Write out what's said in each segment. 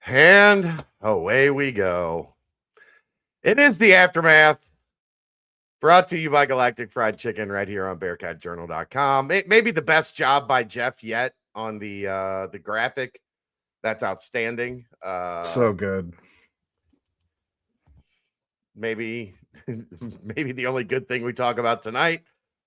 And away we go. It is the aftermath, brought to you by Galactic Fried Chicken right here on BearcatJournal.com. Maybe the best job by Jeff yet on the graphic. That's outstanding. So good. Maybe maybe the only good thing we talk about tonight,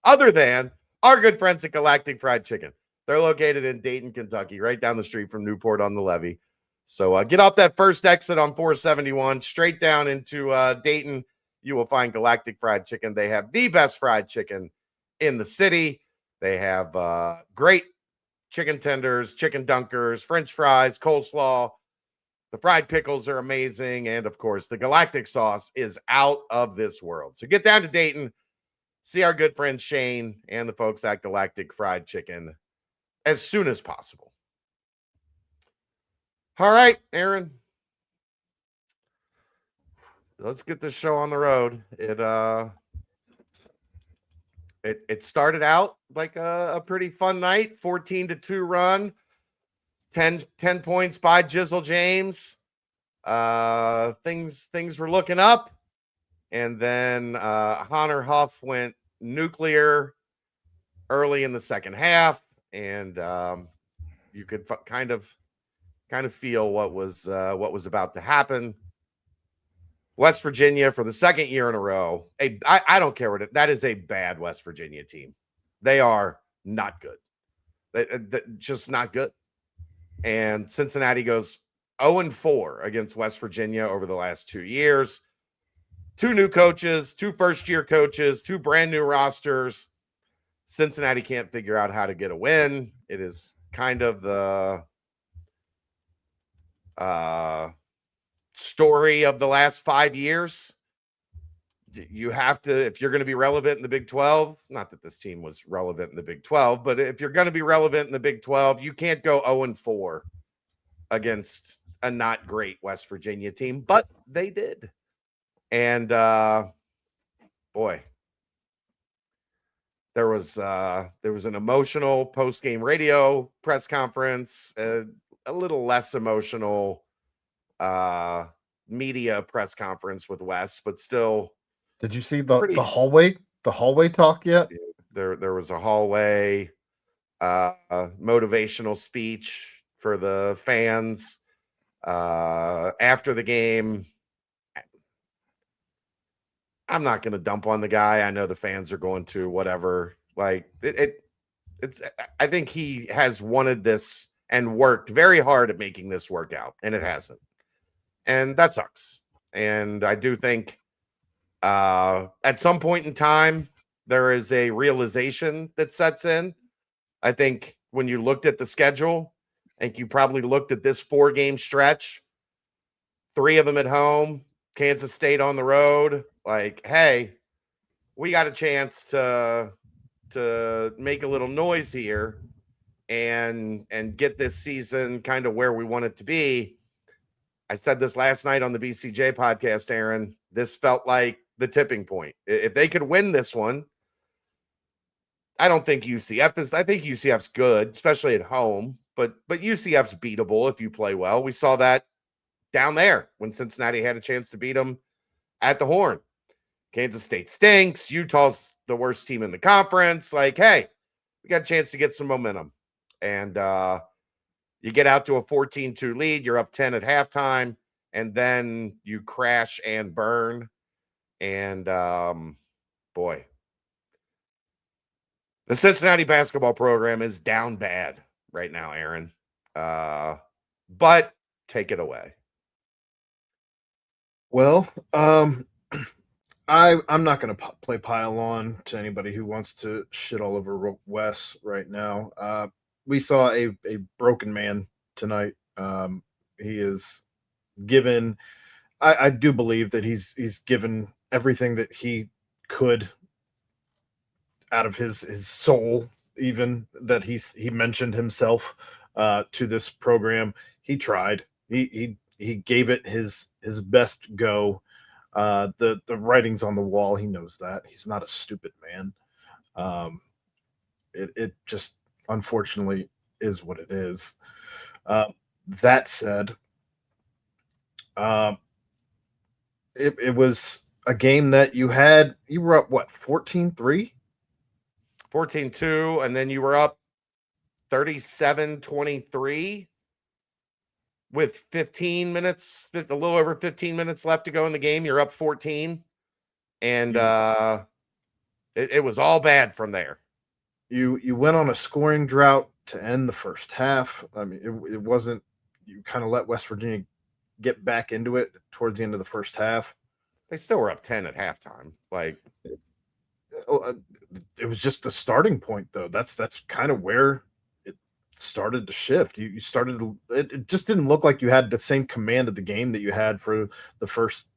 other than our good friends at Galactic Fried Chicken. They're located in Dayton, Kentucky, right down the street from Newport on the Levee. So get off that first exit on 471, straight down into Dayton. You will find Galactic Fried Chicken. They have the best fried chicken in the city. They have great chicken tenders, chicken dunkers, French fries, coleslaw. The fried pickles are amazing. And of course, the Galactic sauce is out of this world. So get down to Dayton, see our good friend Shane and the folks at Galactic Fried Chicken as soon as possible. All right, Aaron. Let's get this show on the road. It started out like a pretty fun night, 14-2 run, 10 points by Jizzle James. Things were looking up, and then Hunter Huff went nuclear early in the second half, and you could kind of feel what was about to happen. West Virginia for the second year in a row. I don't care what that is, a bad West Virginia team. They are not good. They're just not good. And Cincinnati goes 0-4 against West Virginia over the last 2 years. 2 new coaches, 2 first-year coaches, 2 brand new rosters. Cincinnati can't figure out how to get a win. It is kind of the story of the last 5 years. You have to, if you're going to be relevant in the Big 12, not that this team was relevant in the Big 12, but if you're going to be relevant in the Big 12, you can't go 0-4 against a not great West Virginia team, but they did. And boy, there was an emotional post-game radio press conference, a little less emotional media press conference with Wes, but still. Did you see the hallway talk yet? There was a hallway motivational speech for the fans after the game. I'm not going to dump on the guy. I know the fans are going to, whatever. Like it's. I think he has wanted this and worked very hard at making this work out, and it hasn't. And that sucks. And I do think at some point in time, there is a realization that sets in. I think when you looked at the schedule, I think you probably looked at this 4-game stretch, 3 of them at home, Kansas State on the road. Like, hey, we got a chance to make a little noise here and get this season kind of where we want it to be. I said this last night on the BCJ podcast, Aaron. This felt like the tipping point. If they could win this one, I don't think UCF is. I think UCF's good, especially at home. But UCF's beatable if you play well. We saw that down there when Cincinnati had a chance to beat them at the Horn. Kansas State stinks. Utah's the worst team in the conference. Like, hey, we got a chance to get some momentum. And you get out to a 14-2 lead. You're up 10 at halftime. And then you crash and burn. And, boy, the Cincinnati basketball program is down bad right now, Aaron. But take it away. Well, I'm not going to play pile on to anybody who wants to shit all over Wes right now. We saw a broken man tonight. He is given. I do believe that he's given everything that he could out of his soul, even that he mentioned himself to this program. He tried. He gave it his best go. The writing's on the wall. He knows that. He's not a stupid man. It just unfortunately is what it is. That said, Um, it was a game that you were up, what, 14-3? 14-2, and then you were up 37-23 with 15 minutes, a little over 15 minutes left to go in the game. You're up 14, and it was all bad from there. You went on a scoring drought to end the first half. I mean, it wasn't. You kind of let West Virginia get back into it towards the end of the first half. They still were up 10 at halftime. Like, it was just the starting point, though. That's kind of where it started to shift. You started to, it just didn't look like you had the same command of the game that you had for the first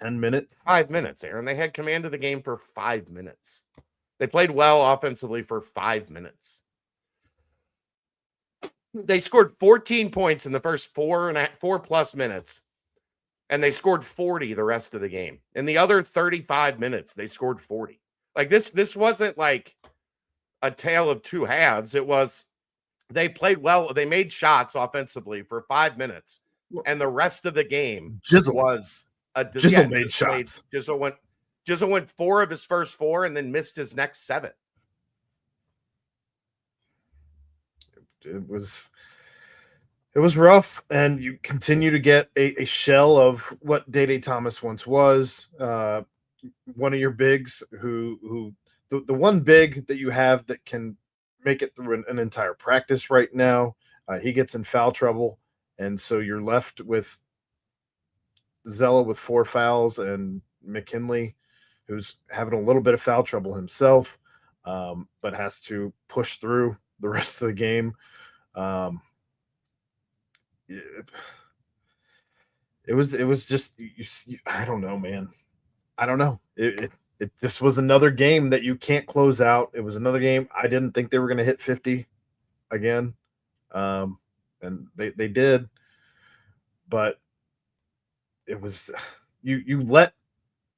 10 minutes. 5 minutes, Aaron. They had command of the game for 5 minutes. They played well offensively for 5 minutes. They scored 14 points in the first 4+ minutes, and they scored 40 the rest of the game. In the other 35 minutes, they scored 40. Like, this wasn't like a tale of two halves. It was, they played well. They made shots offensively for 5 minutes, and the rest of the game was Jizzle made shots. Jizzle went 4 of his first 4 and then missed his next 7. It was rough, and you continue to get a shell of what Day Thomas once was. One of your bigs who the one big that you have that can make it through an entire practice right now. He gets in foul trouble, and so you're left with Zella with 4 fouls and McKinley, who's having a little bit of foul trouble himself, but has to push through the rest of the game. It was just, I don't know, man. I don't know. It just was another game that you can't close out. It was another game. I didn't think they were going to hit 50 again. And they did, but it was, you let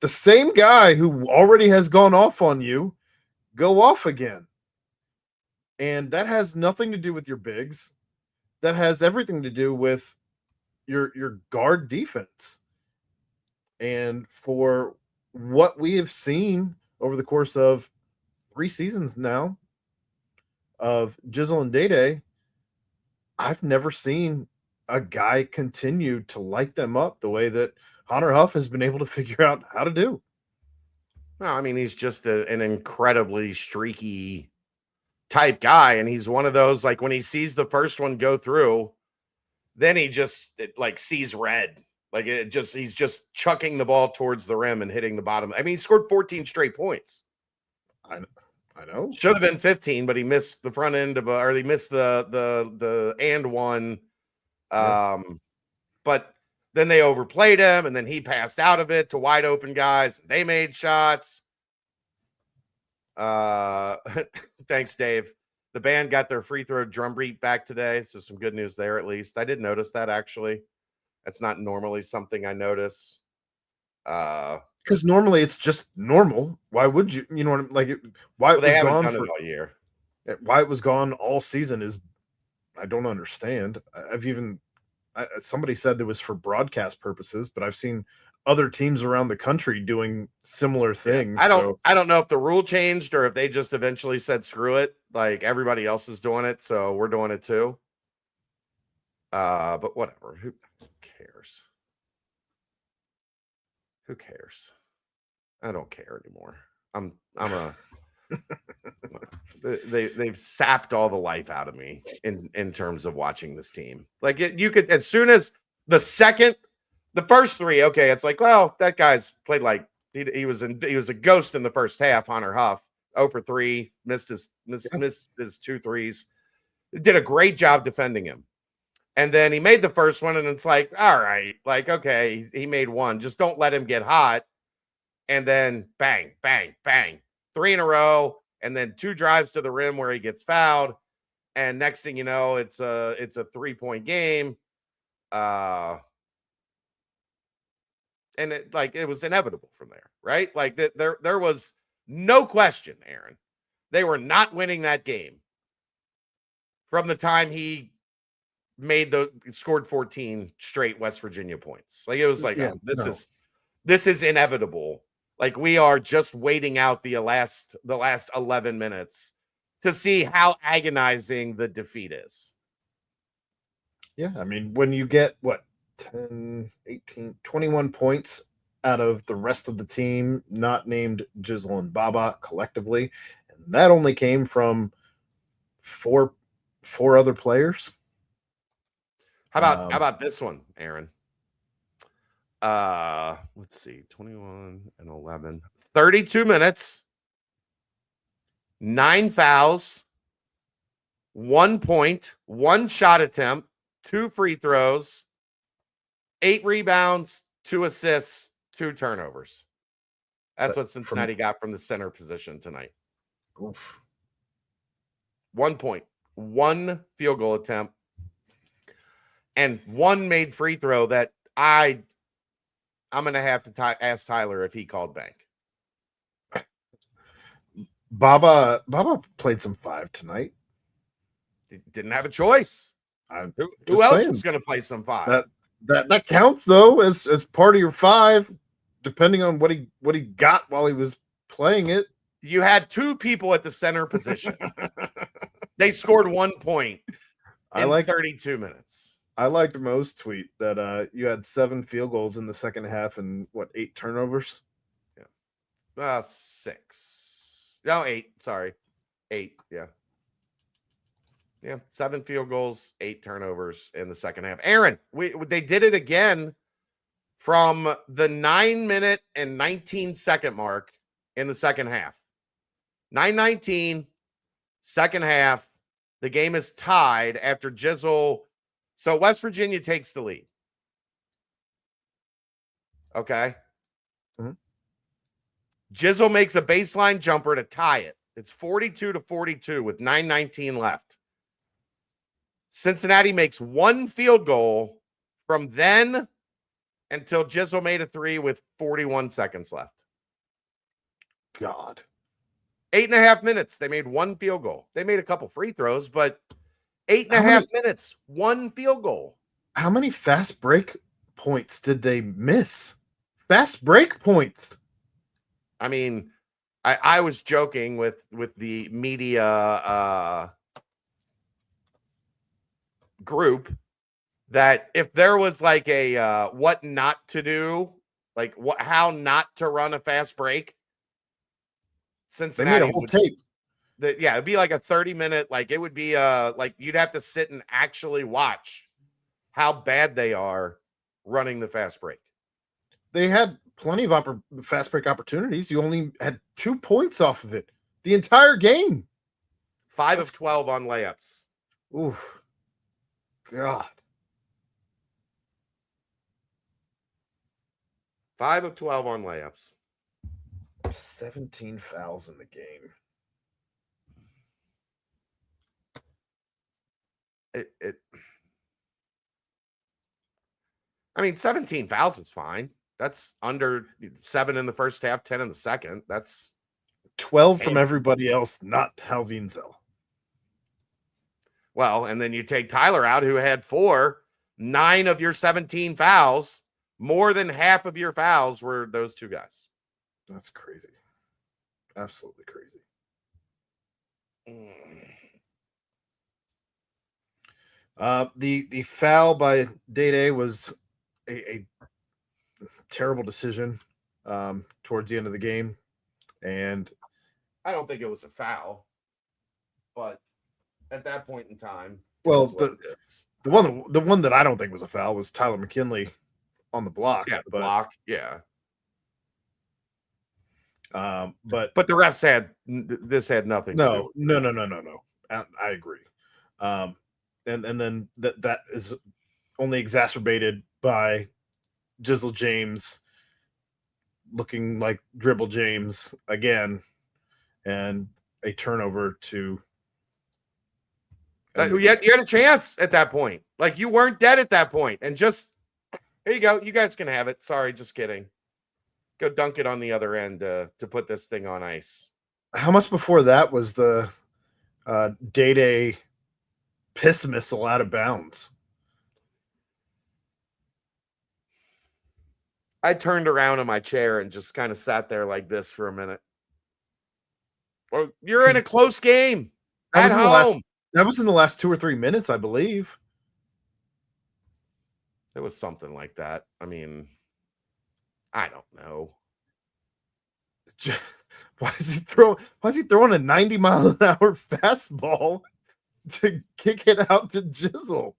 the same guy who already has gone off on you go off again. And that has nothing to do with your bigs. That has everything to do with your guard defense. And for what we have seen over the course of 3 seasons now of Jizzle and Day, I've never seen a guy continue to light them up the way that Hunter Huff has been able to figure out how to do. No, I mean, he's just an incredibly streaky type guy, and he's one of those, like, when he sees the first one go through, then he just sees red. Like, he's just chucking the ball towards the rim and hitting the bottom. I mean, he scored 14 straight points. I know. Should have been 15, but he missed the front end of or he missed the and one. But then they overplayed him, and then he passed out of it to wide open guys. They made shots. Thanks, Dave. The band got their free throw drum beat back today, so some good news there at least. I did notice that, actually. That's not normally something I notice. Because normally it's just normal. Why would you? You know what I'm like? Why they haven't done it all year? Why it was gone all season is, I don't understand. Somebody said it was for broadcast purposes, but I've seen other teams around the country doing similar things. Yeah, I don't know if the rule changed or if they just eventually said screw it, like everybody else is doing it, so we're doing it too. But whatever. Who cares? Who cares? I don't care anymore. They've sapped all the life out of me in terms of watching this team. Like, you could, as soon as the first 3, okay, it's like, well, that guy's played like he was a ghost in the first half. Hunter Huff, 0 for 3, missed his 2 threes. Did a great job defending him. And then he made the first one, and it's like, all right, like, okay, he made one. Just don't let him get hot. And then bang, bang, bang, 3 in a row, and then 2 drives to the rim where he gets fouled. And next thing you know, it's a 3-point game. And it was inevitable from there, right? Like, there was no question, Aaron. They were not winning that game from the time he scored 14 straight West Virginia points. Like it was like, Yeah, this is inevitable. Like we are just waiting out the last 11 minutes to see how agonizing the defeat is. Yeah, I mean, when you get 10, 18, 21 points out of the rest of the team, not named Jizzle and Baba collectively, and that only came from four other players. How about this one, Aaron? Let's see, 21 and 11, 32 minutes, 9 fouls, 1 point, 1 shot attempt, 2 free throws, 8 rebounds, 2 assists, 2 turnovers. That's what Cincinnati got from the center position tonight. Oof. 1 point, 1 field goal attempt, and 1 made free throw that I'm going to have to ask Tyler if he called bank. Baba played some 5 tonight. Didn't have a choice. Who else was going to play some 5? That counts though as part of your 5, depending on what he got while he was playing it. You had 2 people at the center position. They scored 1 point in 32 minutes. I liked Mo's tweet that you had 7 field goals in the second half and 8 turnovers? Yeah. 6. No, 8. Sorry. 8. Yeah. Yeah. 7 field goals, 8 turnovers in the second half. Aaron, they did it again from the 9-minute and 19-second mark in the second half. 9:19, second half. The game is tied after Jizzle. So West Virginia takes the lead. Okay. Mm-hmm. Jizzle makes a baseline jumper to tie it. It's 42-42 with 9:19 left. Cincinnati makes 1 field goal from then until Jizzle made a 3 with 41 seconds left. God. 8.5 minutes. They made 1 field goal. They made a couple free throws, but 8.5 minutes, 1 field goal. How many fast break points did they miss? Fast break points. I mean, I was joking with the media group that if there was like a what not to do, like how not to run a fast break, Cincinnati they made a whole tape. It'd be like a 30-minute, like it would be like you'd have to sit and actually watch how bad they are running the fast break. They had plenty of fast break opportunities. You only had 2 points off of it the entire game. 5 of 12 on layups. Ooh, God. 5 of 12 on layups. 17 fouls in the game. I mean, 17 fouls is fine. That's under 7 in the first half, 10 in the second. That's 12 from everybody else, not Hal Wiensel. Well, and then you take Tyler out, who had 4, 9 of your 17 fouls. More than half of your fouls were those 2 guys. That's crazy. Absolutely crazy. The foul by Day was a terrible decision towards the end of the game, and I don't think it was a foul, but at that point in time, well, the one that I don't think was a foul was Tyler McKinley on the block. Yeah, block. Yeah. But the refs had nothing. No. I agree. And then that is only exacerbated by Jizzle James looking like Dribble James again, and a turnover to. You had a chance at that point. Like you weren't dead at that point, and just here you go. You guys can have it. Sorry, just kidding. Go dunk it on the other end to put this thing on ice. How much before that was the Day piss missile out of bounds? I turned around in my chair and just kind of sat there like this for a minute. Well, you're in a close game That at was in the last. home. That was in the last 2 or 3 minutes, I believe. It was something like that. I mean, I don't know. Why is he throwing a 90-mile-an-hour fastball to kick it out to Jizzle?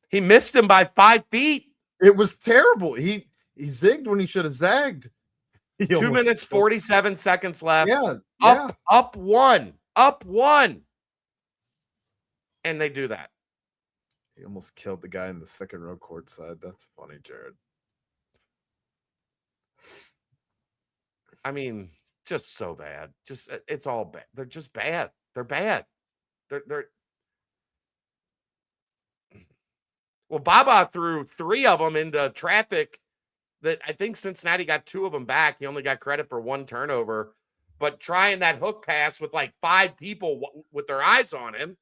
He missed him by 5 feet. It was terrible. He zigged when he should have zagged. 2 minutes, 47 seconds left. Yeah. Up one. And they do that. He almost killed the guy in the second row court side. That's funny, Jared. I mean, just so bad. Just it's all bad. They're just bad. They're bad. They're Well, Baba threw 3 of them into traffic that I think Cincinnati got 2 of them back. He only got credit for 1 turnover, but trying that hook pass with like 5 people with their eyes on him.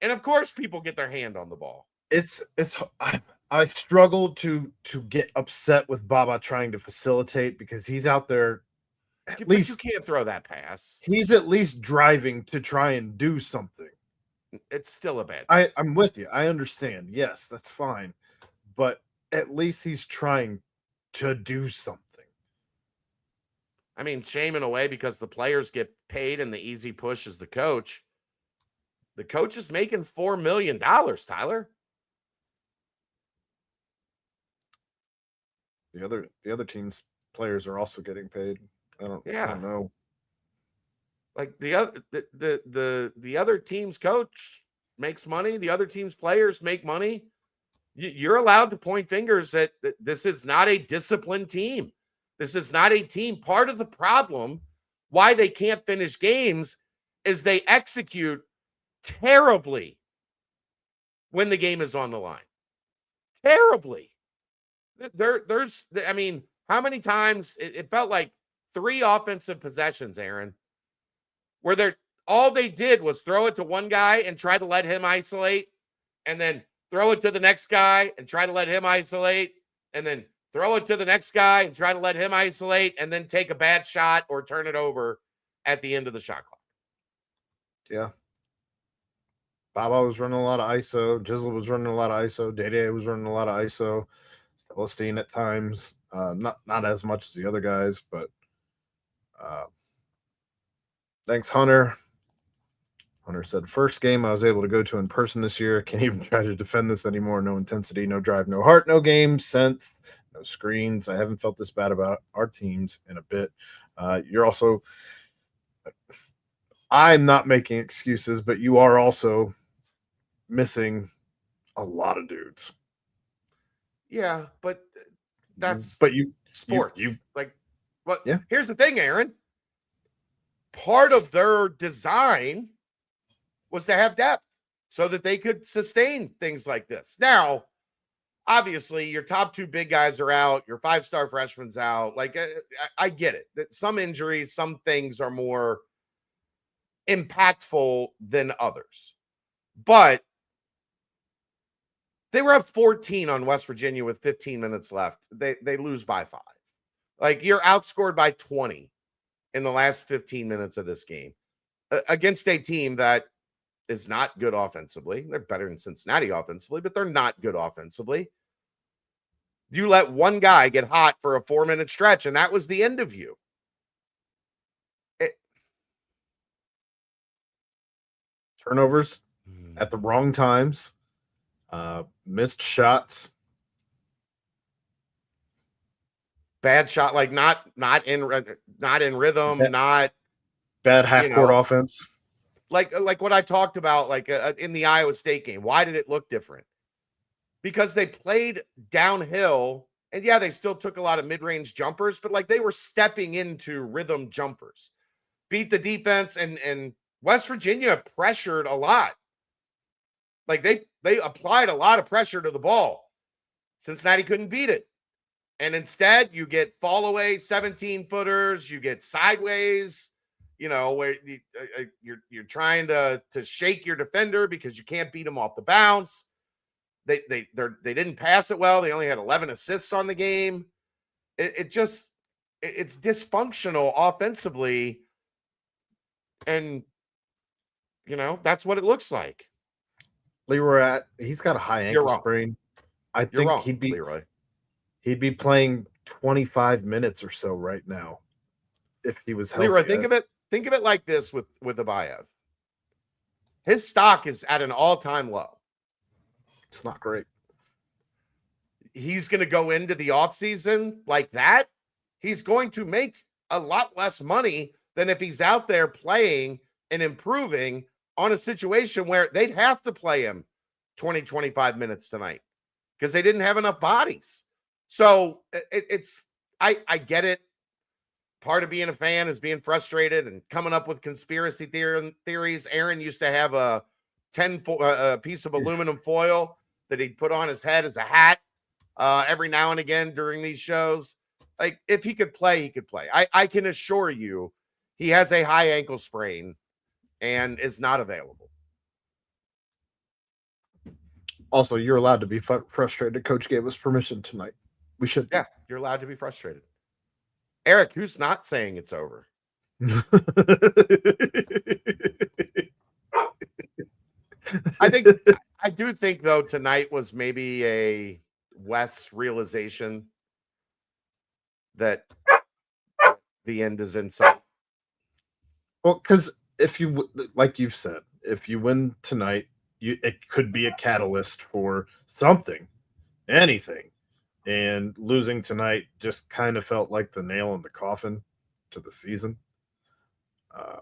And of course people get their hand on the ball. I struggle to get upset with Baba trying to facilitate because he's out there. At least you can't throw that pass. He's at least driving to try and do something. It's still a bad pass. I'm with you. I understand. Yes, that's fine. But at least he's trying to do something. I mean, shame in a way because the players get paid and the easy push is the coach. The coach is making $4 million, Tyler. The other team's players are also getting paid. I don't know. Like the other team's coach makes money. The other team's players make money. You're allowed to point fingers that this is not a disciplined team. This is not a team. Part of the problem why they can't finish games is they execute terribly when the game is on the line. Terribly. There's, I mean, how many times it felt like 3 offensive possessions, Aaron, where all they did was throw it to one guy and try to let him isolate, and then throw it to the next guy and try to let him isolate, and then throw it to the next guy and try to let him isolate, and then take a bad shot or turn it over at the end of the shot clock. Yeah. Baba was running a lot of ISO. Jizzle was running a lot of ISO. Day was running a lot of ISO. Celestine at times. Not as much as the other guys, but thanks, Hunter. Hunter said, first game I was able to go to in person this year. Can't even try to defend this anymore. No intensity, no drive, no heart, no game, sense, no screens. I haven't felt this bad about our teams in a bit. You're also, I'm not making excuses, but you are also missing a lot of dudes. Yeah, but that's sports. You like what? Yeah. Here's the thing, Aaron. Part of their design was to have depth so that they could sustain things like this. Now, obviously, your top 2 big guys are out. Your 5-star freshman's out. Like, I get it. That some injuries, some things are more impactful than others. But they were up 14 on West Virginia with 15 minutes left. They lose by 5. Like, you're outscored by 20 in the last 15 minutes of this game against a team that is not good offensively. They're better than Cincinnati offensively, but they're not good offensively. You let one guy get hot for a 4-minute stretch, and that was the end of you. Turnovers at the wrong times. Missed shots. Bad shot, like not in rhythm, not bad half-court offense. Like what I talked about, like in the Iowa State game. Why did it look different? Because they played downhill, and yeah, they still took a lot of mid-range jumpers, but like they were stepping into rhythm jumpers. Beat the defense, and West Virginia pressured a lot. Like they applied a lot of pressure to the ball. Cincinnati couldn't beat it. And instead, you get fall away 17-footers, you get sideways, where you're trying to shake your defender because you can't beat him off the bounce. They didn't pass it well. They only had 11 assists on the game. It's dysfunctional offensively, and that's what it looks like. Leroy, he's got a high ankle sprain. I You're think wrong, he'd be Leroy. He'd be playing 25 minutes or so right now if he was healthy. Leroy, think of it like this with Abayev. His stock is at an all-time low. It's not great. He's going to go into the offseason like that. He's going to make a lot less money than if he's out there playing and improving on a situation where they'd have to play him 20, 25 minutes tonight because they didn't have enough bodies. So I get it. Part of being a fan is being frustrated and coming up with conspiracy theories. Aaron used to have a piece of aluminum foil that he'd put on his head as a hat every now and again during these shows. Like, if he could play, he could play. I can assure you he has a high ankle sprain and is not available. Also, you're allowed to be frustrated. Coach gave us permission tonight. We should. Yeah, you're allowed to be frustrated. Eric, who's not saying it's over? I do think, though, tonight was maybe a Wes realization that the end is in sight. Well, because if you, like you've said, if you win tonight, it could be a catalyst for something, anything. And losing tonight just kind of felt like the nail in the coffin to the season. I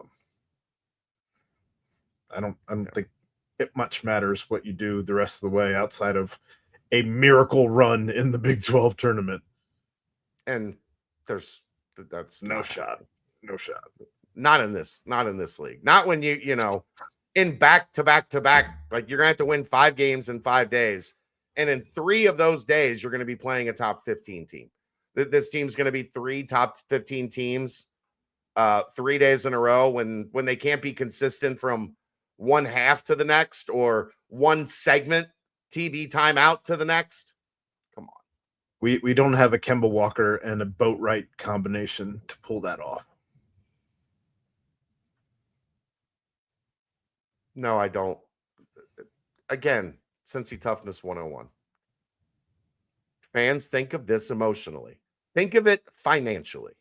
don't think it much matters what you do the rest of the way outside of a miracle run in the Big 12 tournament. And that's no shot. Not in this league. Not when you in back to back, like you're gonna have to win 5 games in 5 days. And in 3 of those days, you're going to be playing a top 15 team. This team's going to be 3 top 15 teams 3 days in a row when they can't be consistent from one half to the next or one segment TV timeout to the next. Come on. We don't have a Kemba Walker and a Boatwright combination to pull that off. No, I don't. Again, Cincy Toughness 101. Fans, think of this emotionally. Think of it financially.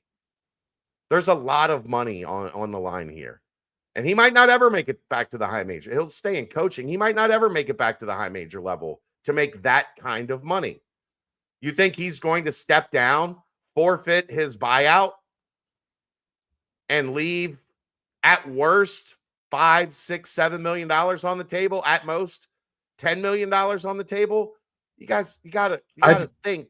There's a lot of money on the line here. And he might not ever make it back to the high major. He'll stay in coaching. He might not ever make it back to the high major level to make that kind of money. You think he's going to step down, forfeit his buyout, and leave at worst $5, $6, $7 million on the table, at most $10 million on the table? You gotta think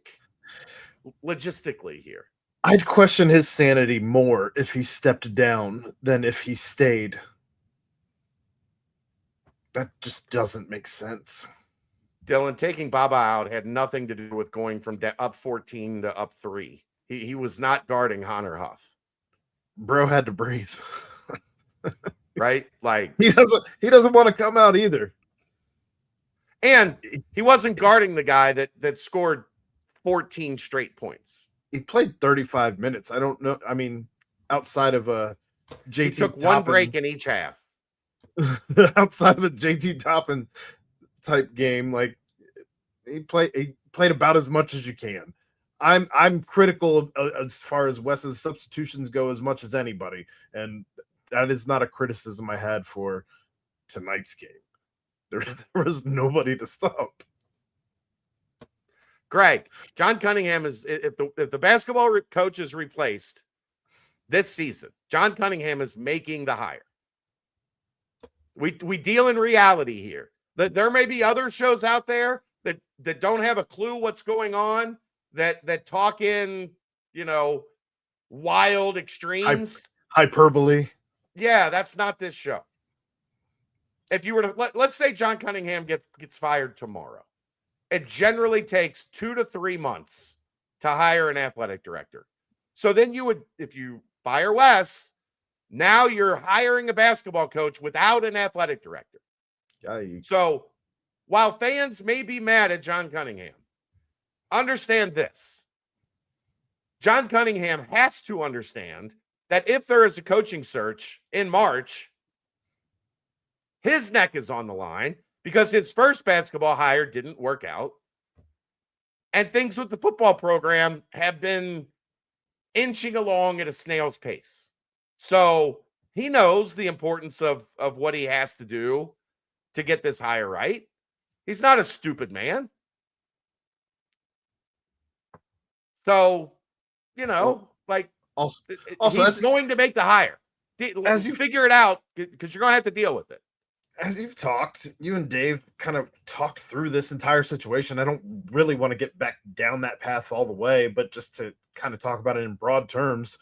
logistically here. I'd question his sanity more if he stepped down than if he stayed. That just doesn't make sense. Dylan, taking Baba out had nothing to do with going from up 14 to up 3. He was not guarding Hunter Huff. Bro had to breathe. Right? Like he doesn't want to come out either. And he wasn't guarding the guy that scored 14 straight points. He played 35 minutes. I don't know. I mean, outside of a JT he took one break in each half. Outside of a JT Toppin type game, like he played about as much as you can. I'm critical of, as far as Wes's substitutions go, as much as anybody, and that is not a criticism I had for tonight's game. There was nobody to stop. Greg, John Cunningham is, if the basketball coach is replaced this season, John Cunningham is making the hire. We deal in reality here. There may be other shows out there that don't have a clue what's going on, that talk in, wild extremes. Hyperbole. Yeah, that's not this show. If you were to let's say John Cunningham gets fired tomorrow, it generally takes 2 to 3 months to hire an athletic director. So then if you fire Wes, now you're hiring a basketball coach without an athletic director. Yikes. So while fans may be mad at John Cunningham, understand this. John Cunningham has to understand that if there is a coaching search in March, his neck is on the line because his first basketball hire didn't work out. And things with the football program have been inching along at a snail's pace. So he knows the importance of what he has to do to get this hire right. He's not a stupid man. So, Also, he's going to make the hire. As you figure it out, because you're going to have to deal with it. As you've talked, you and Dave kind of talked through this entire situation. I don't really want to get back down that path all the way, but just to kind of talk about it in broad terms,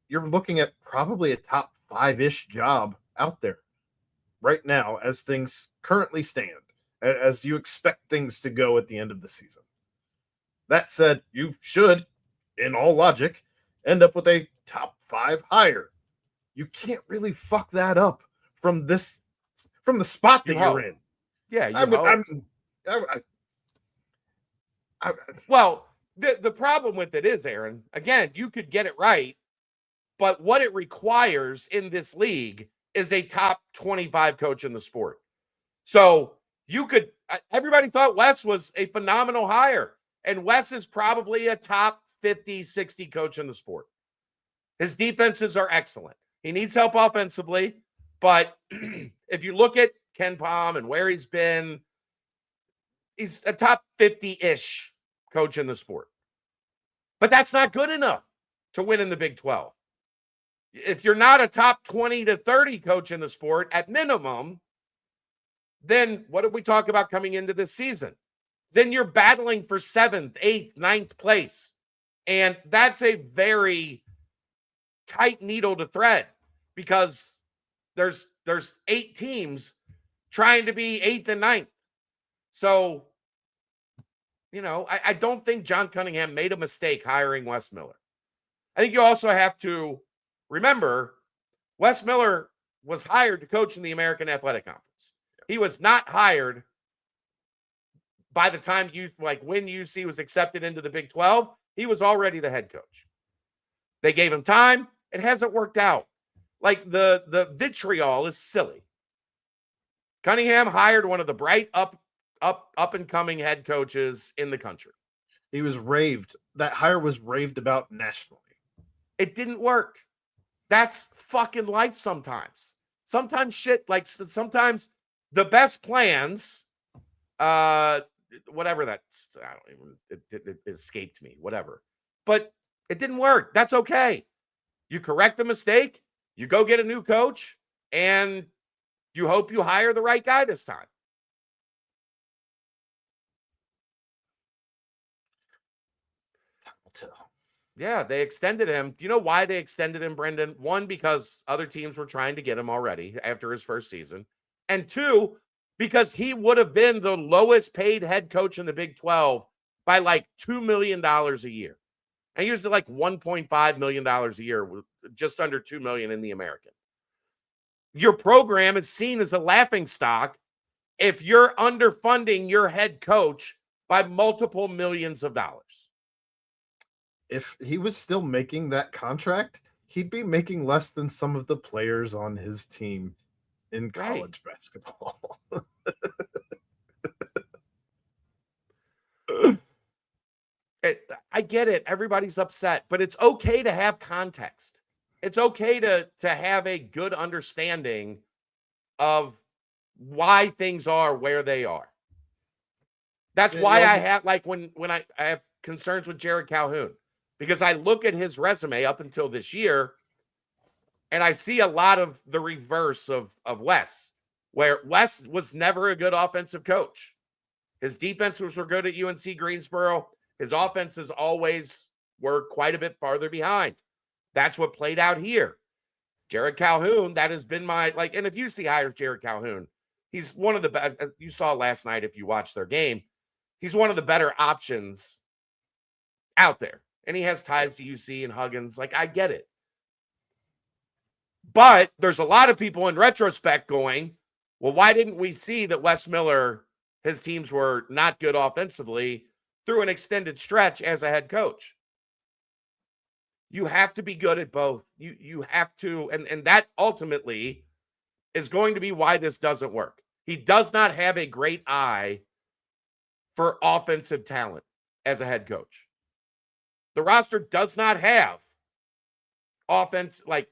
you're looking at probably a top 5-ish job out there right now as things currently stand, as you expect things to go at the end of the season. That said, you should, in all logic, end up with a top 5 hire. You can't really fuck that up from the spot that you're in. Yeah, well, the problem with it is, Aaron, again, you could get it right, but what it requires in this league is a top 25 coach in the sport. So everybody thought Wes was a phenomenal hire, and Wes is probably a top 50, 60 coach in the sport. His defenses are excellent. He needs help offensively, but if you look at Ken Pom and where he's been, he's a top 50-ish coach in the sport. But that's not good enough to win in the Big 12. If you're not a top 20 to 30 coach in the sport at minimum, then what did we talk about coming into this season? Then you're battling for 7th, 8th, 9th place. And that's a very tight needle to thread because there's 8 teams trying to be 8th and 9th. So, I don't think John Cunningham made a mistake hiring Wes Miller. I think you also have to remember Wes Miller was hired to coach in the American Athletic Conference. He was not hired by the time when UC was accepted into the Big 12, he was already the head coach. They gave him time. It hasn't worked out. The vitriol is silly. Cunningham hired one of the bright up and coming head coaches in the country. He was raved. That hire was raved about nationally. It didn't work. That's fucking life sometimes. Sometimes sometimes the best plans, whatever that's, I don't even, it escaped me, whatever. But it didn't work. That's okay. You correct the mistake, you go get a new coach, and you hope you hire the right guy this time. Yeah, they extended him. Do you know why they extended him, Brendan? One, because other teams were trying to get him already after his first season. And two, because he would have been the lowest paid head coach in the Big 12 by $2 million a year. And he was at $1.5 million a year, just under $2 million in the American. Your program is seen as a laughingstock if you're underfunding your head coach by multiple millions of dollars. If he was still making that contract, he'd be making less than some of the players on his team in college basketball. I get it. Everybody's upset, but it's okay to have context. It's okay to have a good understanding of why things are where they are. That's why I have when I have concerns with Jared Calhoun, because I look at his resume up until this year and I see a lot of the reverse of Wes, where Wes was never a good offensive coach. His defenses were good at UNC Greensboro. His offenses always were quite a bit farther behind. That's what played out here. Jared Calhoun, that has been my, and if UC hires Jared Calhoun, he's one of the best. You saw last night if you watched their game, he's one of the better options out there. And he has ties to UC and Huggins. I get it. But there's a lot of people in retrospect going, well, why didn't we see that Wes Miller his teams were not good offensively through an extended stretch as a head coach. You have to be good at both. You have to, and that ultimately is going to be why this doesn't work. He does not have a great eye for offensive talent as a head coach. The roster does not have offense like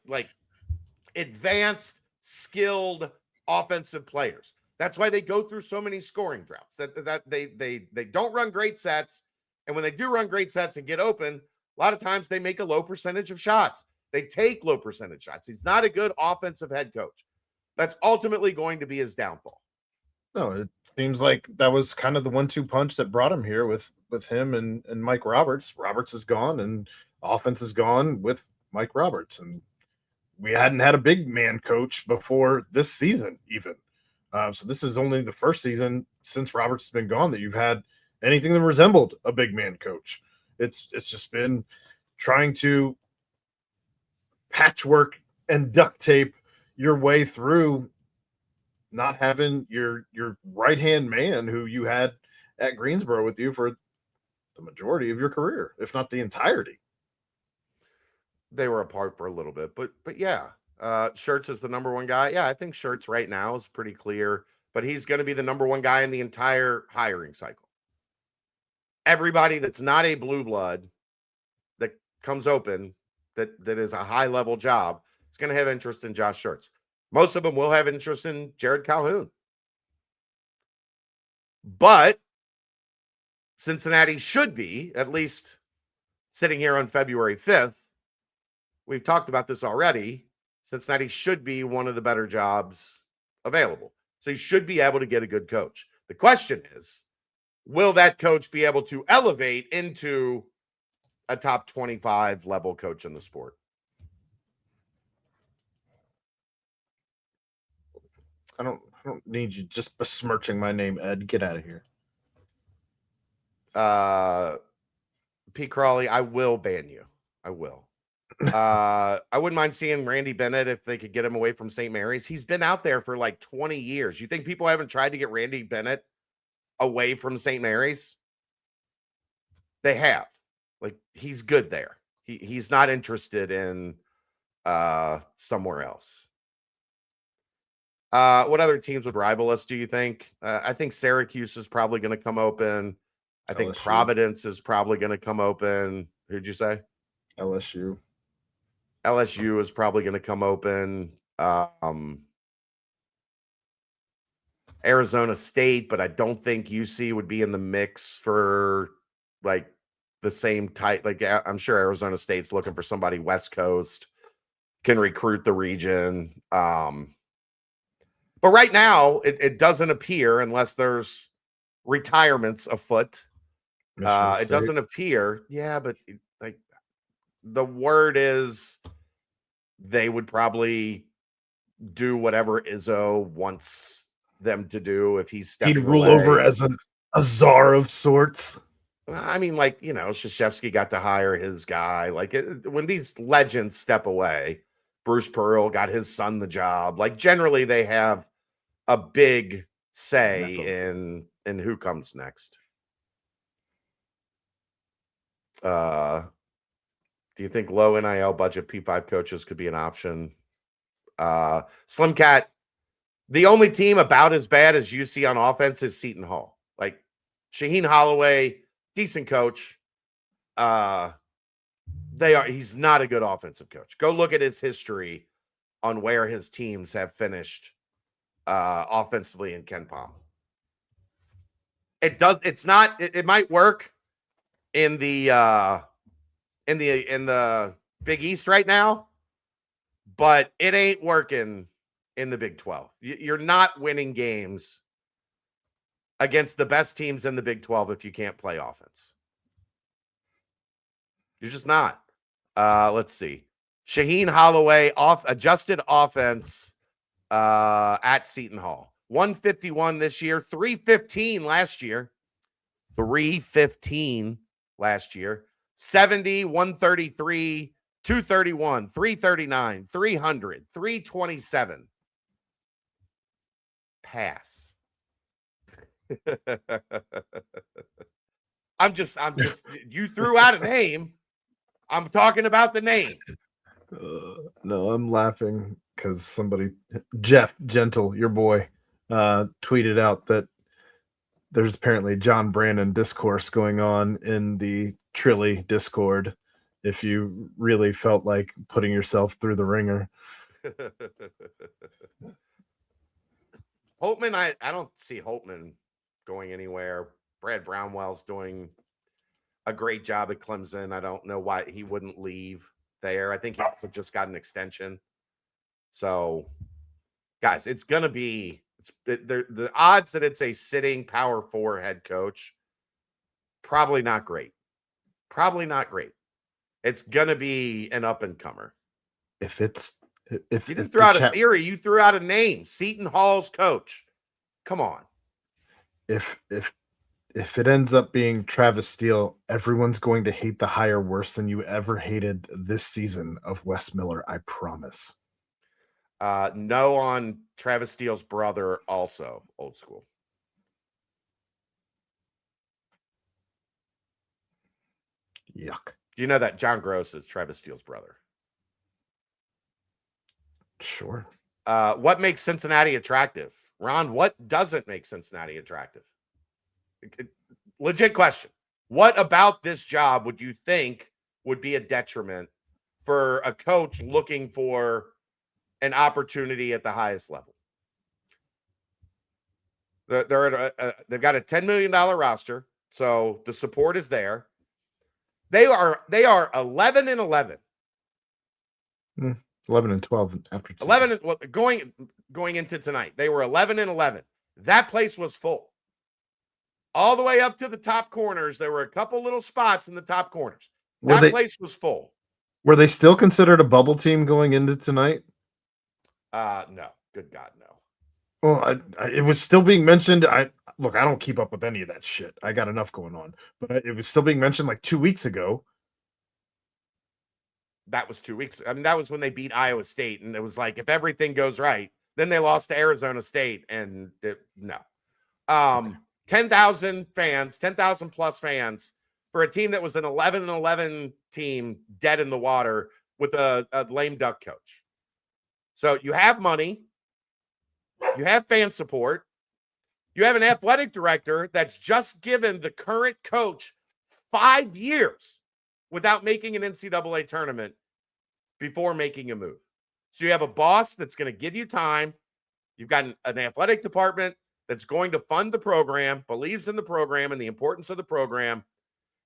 advanced, skilled offensive players. That's why they go through so many scoring droughts. That they don't run great sets, and when they do run great sets and get open, a lot of times they make a low percentage of shots. They take low percentage shots. He's not a good offensive head coach. That's ultimately going to be his downfall. No, it seems like that was kind of the 1-2 punch that brought him here with him and Mike Roberts. Roberts is gone, and offense is gone with Mike Roberts, and we hadn't had a big man coach before this season, even. So this is only the first season since Roberts has been gone that you've had anything that resembled a big man coach. It's just been trying to patchwork and duct tape your way through not having your right-hand man who you had at Greensboro with you for the majority of your career, if not the entirety. They were apart for a little bit, but yeah. Schertz is the number one guy. Yeah, I think Schertz right now is pretty clear, but he's going to be the number one guy in the entire hiring cycle. Everybody that's not a blue blood that comes open, that is a high-level job, is going to have interest in Josh Schertz. Most of them will have interest in Jared Calhoun. But Cincinnati should be, at least sitting here on February 5th, we've talked about this already, Cincinnati should be one of the better jobs available. So you should be able to get a good coach. The question is, will that coach be able to elevate into a top 25 level coach in the sport? I don't need you just besmirching my name, Ed. Get out of here. Pete Crawley, I will ban you. I will. I wouldn't mind seeing Randy Bennett if they could get him away from St. Mary's. He's been out there for like 20 years. You think people haven't tried to get Randy Bennett away from St. Mary's? They have. Like, he's good there. He's not interested in somewhere else. What other teams would rival us, do you think? I think Syracuse is probably going to come open. I think LSU. Providence is probably going to come open. Who'd you say? LSU. LSU is probably going to come open. Arizona State, but I don't think UC would be in the mix for like the same type. Like, I'm sure Arizona State's looking for somebody West Coast, can recruit the region. But right now, it doesn't appear, unless there's retirements afoot. It doesn't appear. Yeah, but like the word is they would probably do whatever Izzo wants them to do if he's stepping He'd rule away. over as a czar of sorts. I mean, like, you know, Krzyzewski got to hire his guy. Like, when these legends step away, Bruce Pearl got his son the job. Like, generally, they have a big say in who comes next. Do you think low NIL budget P5 coaches could be an option? Slim Cat, the only team about as bad as UC on offense is Seton Hall. Like, Shaheen Holloway, decent coach. He's not a good offensive coach. Go look at his history on where his teams have finished offensively in Ken Palm. It might work in the Big East right now, but it ain't working in the Big 12. You're not winning games against the best teams in the Big 12 if you can't play offense. You're just not. Let's see. Shaheen Holloway adjusted offense at Seton Hall. 151 this year, 315 last year. 315 last year. 70, 133, 231, 339, 300, 327. Pass. I'm just, you threw out a name. I'm talking about the name. No, I'm laughing because somebody, Jeff Gentle, your boy, tweeted out that there's apparently John Brandon discourse going on in the Trilly Discord if you really felt like putting yourself through the ringer. Holtman, I don't see Holtman going anywhere. Brad Brownwell's doing a great job at Clemson. I don't know why he wouldn't leave there. I think he also just got an extension. So, guys, it's going to be the odds that it's a sitting Power 4 head coach, probably not great. Probably not great. It's going to be an up-and-comer. If you didn't throw out a theory, you threw out a name. Seton Hall's coach. Come on. If it ends up being Travis Steele, everyone's going to hate the hire worse than you ever hated this season of Wes Miller. I promise. No on Travis Steele's brother, also old school. Yuck. You know that John Gross is Travis Steele's brother. Sure. What makes Cincinnati attractive? Ron, what doesn't make Cincinnati attractive? Legit question. What about this job would you think would be a detriment for a coach looking for an opportunity at the highest level? They've got a $10 million roster, so the support is there. They are 11-11. 11-12 after 11 going into tonight. They were 11-11. That place was full. All the way up to the top corners. There were a couple little spots in the top corners. That place was full. Were they still considered a bubble team going into tonight? No. Good God, no. Well, it was still being mentioned. I don't keep up with any of that shit. I got enough going on. But it was still being mentioned like 2 weeks ago. That was 2 weeks. I mean, that was when they beat Iowa State. And it was like, if everything goes right, then they lost to Arizona State. And no. 10,000 fans, 10,000 plus fans for a team that was an 11-11 team dead in the water with a lame duck coach. So you have money. You have fan support. You have an athletic director that's just given the current coach 5 years without making an NCAA tournament before making a move. So you have a boss that's going to give you time. You've got an athletic department that's going to fund the program, believes in the program and the importance of the program.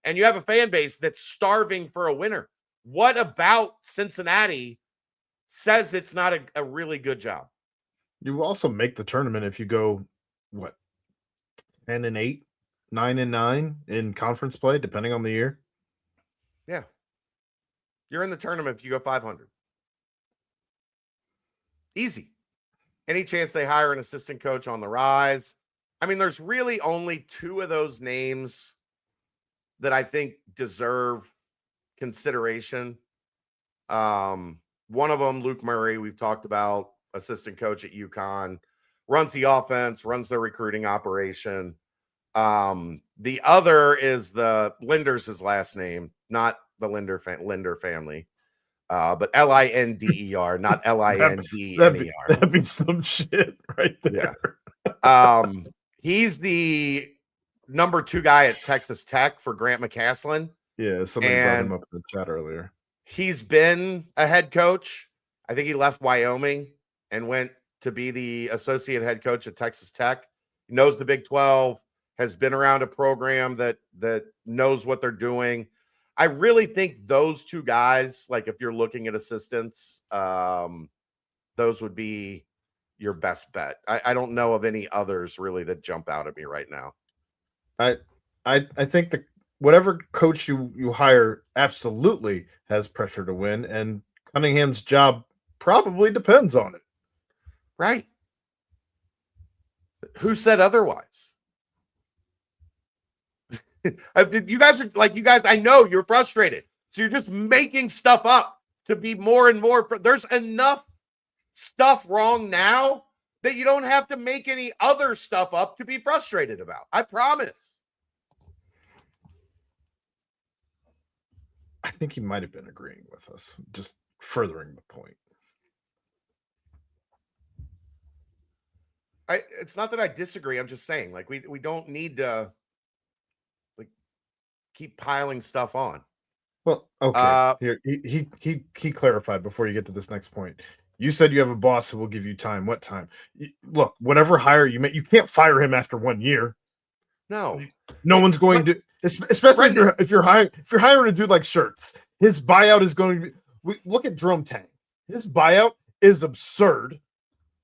And you have a fan base that's starving for a winner. What about Cincinnati says it's not a really good job? You also make the tournament if you go, 10-8, 9-9 in conference play, depending on the year. Yeah. You're in the tournament if you go 500. Easy. Any chance they hire an assistant coach on the rise? I mean, there's really only 2 of those names that I think deserve consideration. One of them, Luke Murray, we've talked about, assistant coach at UConn, runs the offense, runs their recruiting operation. The other is Linder's his last name, not the Linder family, but Linder, not Linder. That'd be some shit right there. Yeah. He's the number 2 guy at Texas Tech for Grant McCaslin. Yeah, somebody brought him up in the chat earlier. He's been a head coach. I think he left Wyoming and went to be the associate head coach at Texas Tech. He knows the Big 12, has been around a program that knows what they're doing. I really think those 2 guys, like if you're looking at assistants, those would be your best bet. I don't know of any others really that jump out at me right now. I think that whatever coach you hire absolutely has pressure to win, and Cunningham's job probably depends on it. Right. Who said otherwise? You guys, I know you're frustrated. So you're just making stuff up to be more and more. There's enough stuff wrong now that you don't have to make any other stuff up to be frustrated about. I promise. I think he might have been agreeing with us, just furthering the point. It's not that I disagree. I'm just saying, like, we don't need to like keep piling stuff on. Well, okay. Here he clarified before you get to this next point. You said you have a boss who will give you time. What time? Look, whatever hire you make, you can't fire him after 1 year. No, no one's going to, especially if you're hiring a dude like Shirts. His buyout is going to be. Look at Jerome Tang. His buyout is absurd.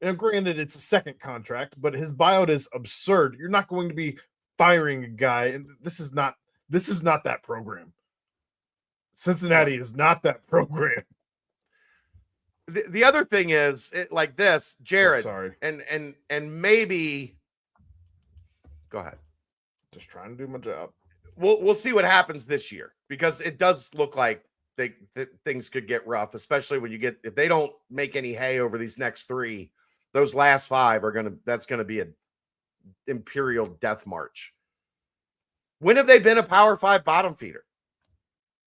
And granted, it's a second contract, but his buyout is absurd. You're not going to be firing a guy, and this is not that program. Cincinnati is not that program. The other thing is like this, Jared. Sorry, and maybe go ahead. Just trying to do my job. We'll see what happens this year, because it does look like things could get rough, especially when if they don't make any hay over these next 3. Those last 5 that's gonna be an imperial death march. When have they been a Power 5 bottom feeder?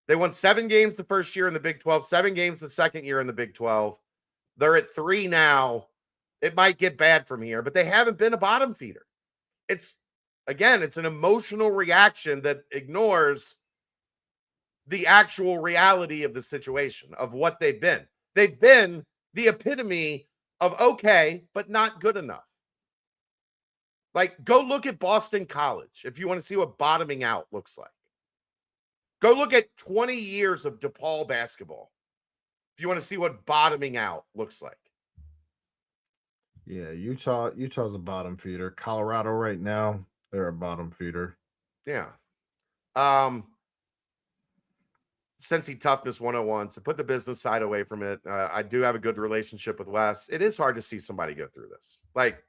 They won 7 games the first year in the Big 12, 7 games the second year in the Big 12. They're at 3 now. It might get bad from here, but they haven't been a bottom feeder. It's an emotional reaction that ignores the actual reality of the situation, of what they've been. They've been the epitome of okay, but not good enough. Like, go look at Boston College if you want to see what bottoming out looks like. Go look at 20 years of DePaul basketball if you want to see what bottoming out looks like. Yeah, Utah's a bottom feeder. Colorado right now, they're a bottom feeder. Yeah. Cincy Toughness 101. So put the business side away from it. I do have a good relationship with Wes. It is hard to see somebody go through this. Like,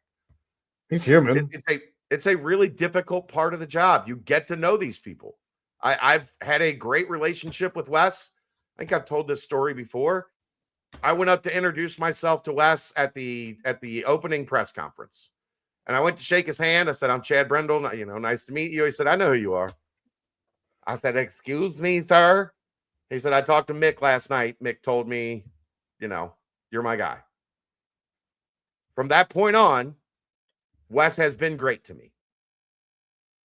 he's human. It's a really difficult part of the job. You get to know these people. I've had a great relationship with Wes. I think I've told this story before. I went up to introduce myself to Wes at the opening press conference. And I went to shake his hand. I said, "I'm Chad Brendel. Nice to meet you." He said, "I know who you are." I said, "Excuse me, sir." He said, "I talked to Mick last night. Mick told me, you're my guy." From that point on, Wes has been great to me.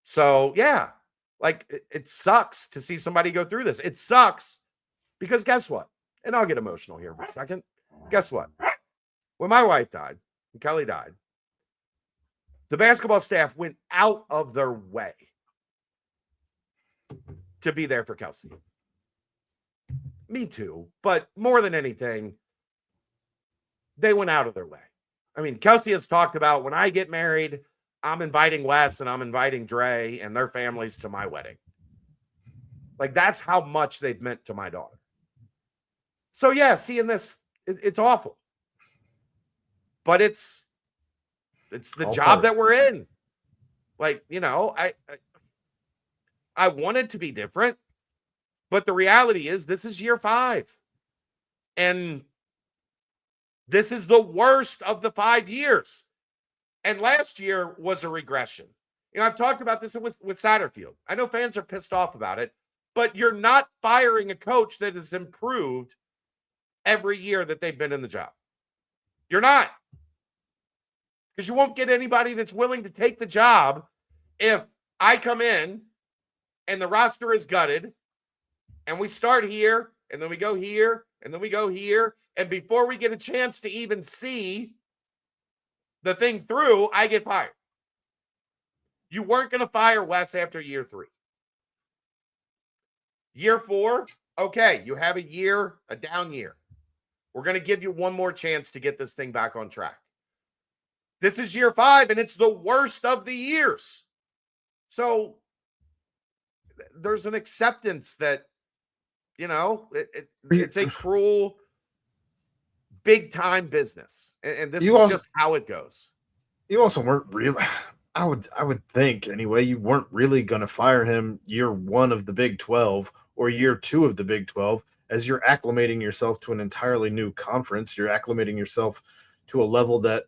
So, yeah, like it sucks to see somebody go through this. It sucks because guess what? And I'll get emotional here for a second. Guess what? When my wife died, and Kelly died, the basketball staff went out of their way to be there for Kelsey. Me too. But more than anything, they went out of their way. I mean, Kelsey has talked about, when I get married, I'm inviting Wes and I'm inviting Dre and their families to my wedding. Like, that's how much they've meant to my daughter. So, yeah, seeing this, it's awful. But it's the job that we're in. Like, I want it to be different. But the reality is, this is year 5. And this is the worst of the 5 years. And last year was a regression. I've talked about this with Satterfield. I know fans are pissed off about it, but you're not firing a coach that has improved every year that they've been in the job. You're not. Because you won't get anybody that's willing to take the job if I come in and the roster is gutted and we start here and then we go here and then we go here. And before we get a chance to even see the thing through, I get fired. You weren't going to fire Wes after year 3. Year 4, okay, you have a down year. We're going to give you one more chance to get this thing back on track. This is year 5, and it's the worst of the years. So there's an acceptance that, it's a cruel, big-time business. And this is just how it goes. You also weren't really, I would think anyway, you weren't really going to fire him year 1 of the Big 12 or year 2 of the Big 12, as you're acclimating yourself to an entirely new conference. You're acclimating yourself to a level that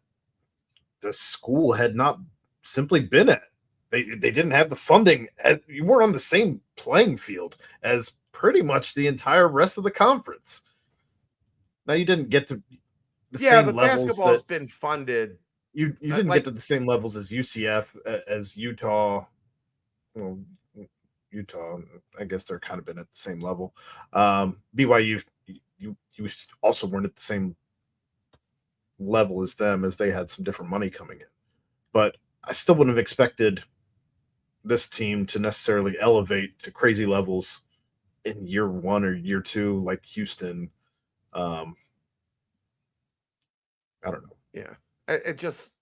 the school had not simply been at. They didn't have the funding. You weren't on the same playing field as pretty much the entire rest of the conference. Now you didn't get to the same but levels basketball's that been funded. you didn't get to the same levels as UCF, as Utah. Well, Utah, I guess they're kind of been at the same level. BYU, you also weren't at the same level as them, as they had some different money coming in. But I still wouldn't have expected this team to necessarily elevate to crazy levels in year one or year two, like Houston. I don't know. Yeah, it just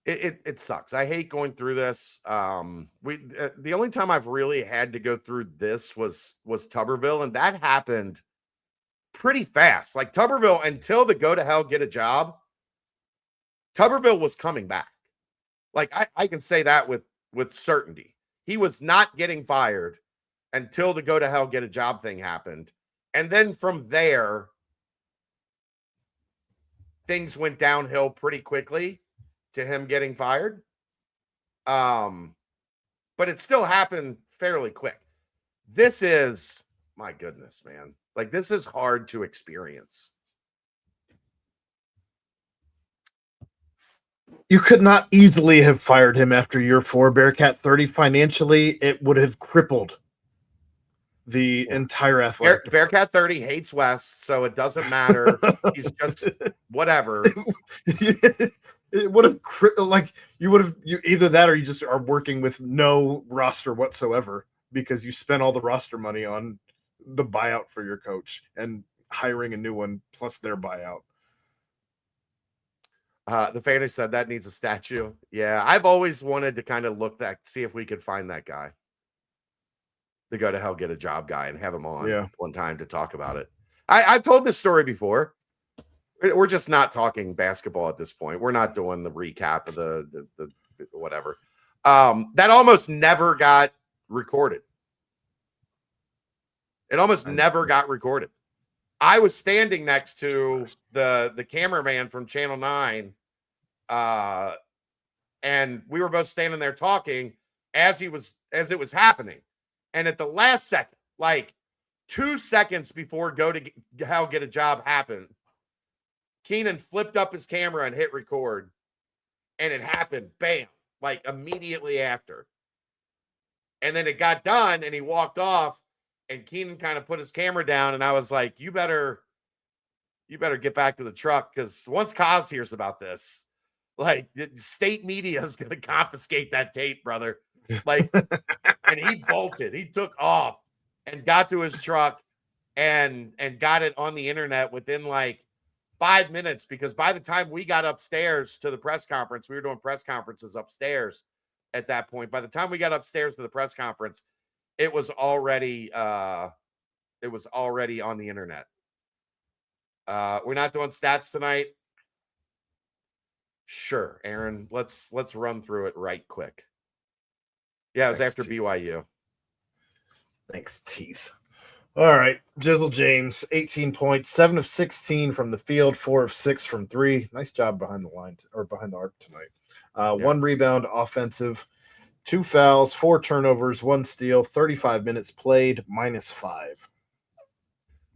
it sucks. I hate going through this. The only time I've really had to go through this was Tuberville, and that happened pretty fast. Like Tuberville, until the go to hell get a job, Tuberville was coming back. Like I can say that with certainty. He was not getting fired until the go to hell get a job thing happened. And then from there, things went downhill pretty quickly to him getting fired. But it still happened fairly quick. This is, my goodness, man. Like, this is hard to experience. You could not easily have fired him after year 4. Bearcat 30 financially, it would have crippled the entire athletic. Bearcat 30 hates West, so it doesn't matter. He's just whatever. It would have, like, you either that or you just are working with no roster whatsoever because you spent all the roster money on the buyout for your coach and hiring a new one plus their buyout. The fan said that needs a statue. Yeah, I've always wanted to kind of see if we could find that guy. The go to hell get a job guy and have him on one time to talk about it. I've told this story before. We're just not talking basketball at this point. We're not doing the recap of the whatever. That almost never got recorded. It almost never got recorded. I was standing next to the cameraman from Channel 9, and we were both standing there talking as it was happening. And at the last second, like 2 seconds before go to hell get a job happened, Keenan flipped up his camera and hit record, and it happened, bam, like immediately after. And then it got done, and he walked off, and Keenan kind of put his camera down, and I was like, you better get back to the truck, because once Kaz hears about this, like, the state media is going to confiscate that tape, brother. Like, and he bolted. He took off and got to his truck and got it on the internet within like 5 minutes, because by the time we got upstairs to the press conference, we were doing press conferences upstairs at that point. By the time we got upstairs to the press conference, it was already on the internet. We're not doing stats tonight. Sure, Aaron, let's run through it right quick. Yeah, it was after BYU. Thanks, Teeth. All right. Jizzle James, 18 points, 7 of 16 from the field, 4 of 6 from 3. Nice job behind the line or behind the arc tonight. 1 rebound offensive, 2 fouls, 4 turnovers, 1 steal, 35 minutes played, -5.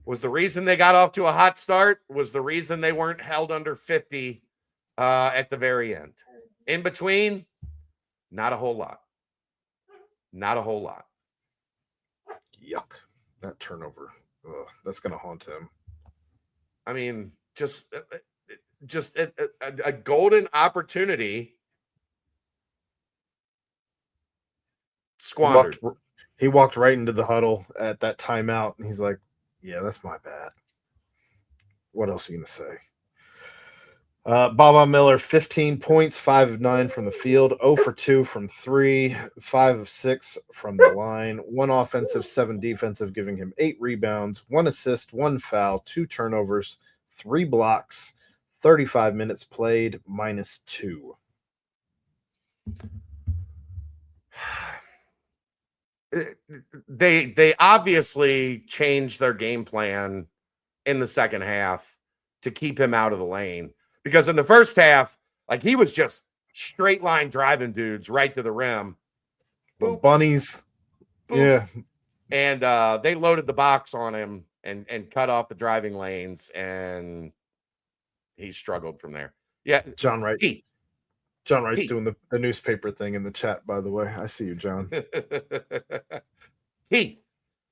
Was the reason they got off to a hot start, was the reason they weren't held under 50 at the very end. In between, not a whole lot. Not a whole lot. Yuck. That turnover. Ugh, that's going to haunt him. I mean, just a golden opportunity squandered. He walked right into the huddle at that timeout, and he's like, yeah, that's my bad. What else are you going to say? Baba Miller, 15 points, 5 of 9 from the field, 0 for 2 from 3, 5 of 6 from the line, 1 offensive, 7 defensive, giving him 8 rebounds, 1 assist, 1 foul, 2 turnovers, 3 blocks, 35 minutes played, -2. They obviously changed their game plan in the second half to keep him out of the lane. Because in the first half, like he was just straight line driving dudes right to the rim. Boop, bunnies. Boop. Yeah. And they loaded the box on him and cut off the driving lanes, and he struggled from there. Yeah. John Wright. John Wright's doing the newspaper thing in the chat, by the way. I see you, John.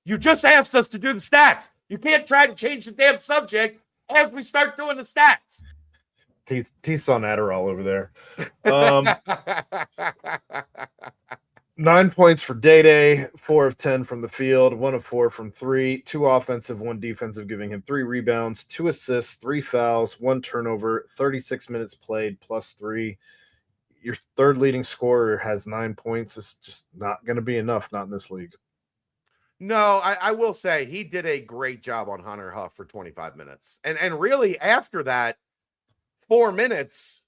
You just asked us to do the stats. You can't try to change the damn subject as we start doing the stats. He's on Adderall over there. 9 points for Day, 4 of 10 from the field, 1 of 4 from 3, 2 offensive, 1 defensive, giving him 3 rebounds, 2 assists, 3 fouls, 1 turnover, 36 minutes played, +3. Your third leading scorer has 9 points. It's just not going to be enough, not in this league. No, I will say he did a great job on Hunter Huff for 25 minutes. And really after that 4 minutes,